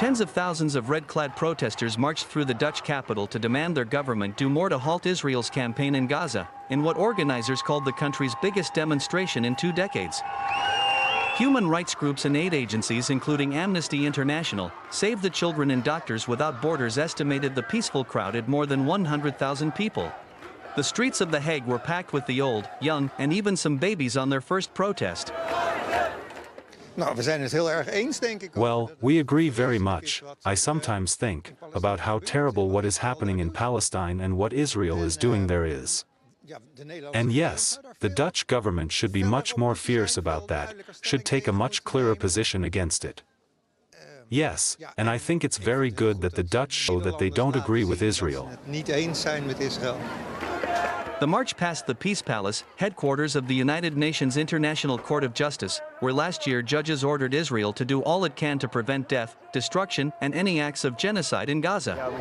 Tens of thousands of red-clad protesters marched through the Dutch capital to demand their government do more to halt Israel's campaign in Gaza, in what organizers called the country's biggest demonstration in 2 decades. Human rights groups and aid agencies including Amnesty International, Save the Children and Doctors Without Borders estimated the peaceful crowd at more than 100,000 people. The streets of The Hague were packed with the old, young, and even some babies on their first protest. Well, we agree very much, I sometimes think, about how terrible what is happening in Palestine and what Israel is doing there is. And yes, the Dutch government should be much more fierce about that, should take a much clearer position against it. Yes, and I think it's very good that the Dutch show that they don't agree with Israel. The march passed the Peace Palace, headquarters of the United Nations International Court of Justice, where last year judges ordered Israel to do all it can to prevent death, destruction, and any acts of genocide in Gaza.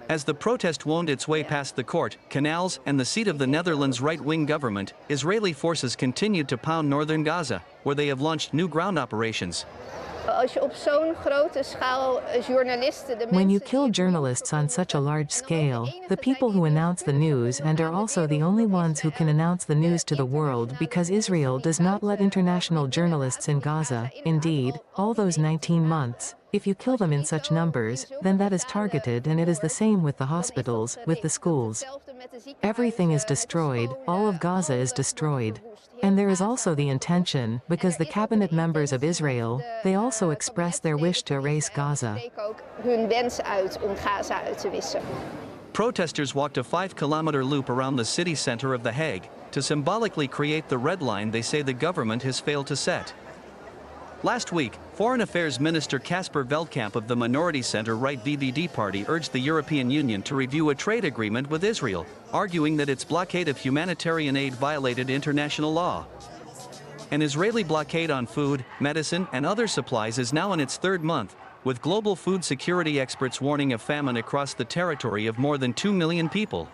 As the protest wound its way past the court, canals, and the seat of the Netherlands' right-wing government, Israeli forces continued to pound northern Gaza, where they have launched new ground operations. When you kill journalists on such a large scale, the people who announce the news and are also the only ones who can announce the news to the world because Israel does not let international journalists in Gaza, indeed, all those 19 months, if you kill them in such numbers, then that is targeted, and it is the same with the hospitals, with the schools. Everything is destroyed, all of Gaza is destroyed. And there is also the intention, because the cabinet members of Israel, they also express their wish to erase Gaza. Protesters walked a 5-kilometer loop around the city center of The Hague to symbolically create the red line they say the government has failed to set. Last week, Foreign Affairs Minister Casper Veldkamp of the minority center-right VVD party urged the European Union to review a trade agreement with Israel, arguing that its blockade of humanitarian aid violated international law. An Israeli blockade on food, medicine, and other supplies is now in its 3rd month, with global food security experts warning of famine across the territory of more than 2 million people.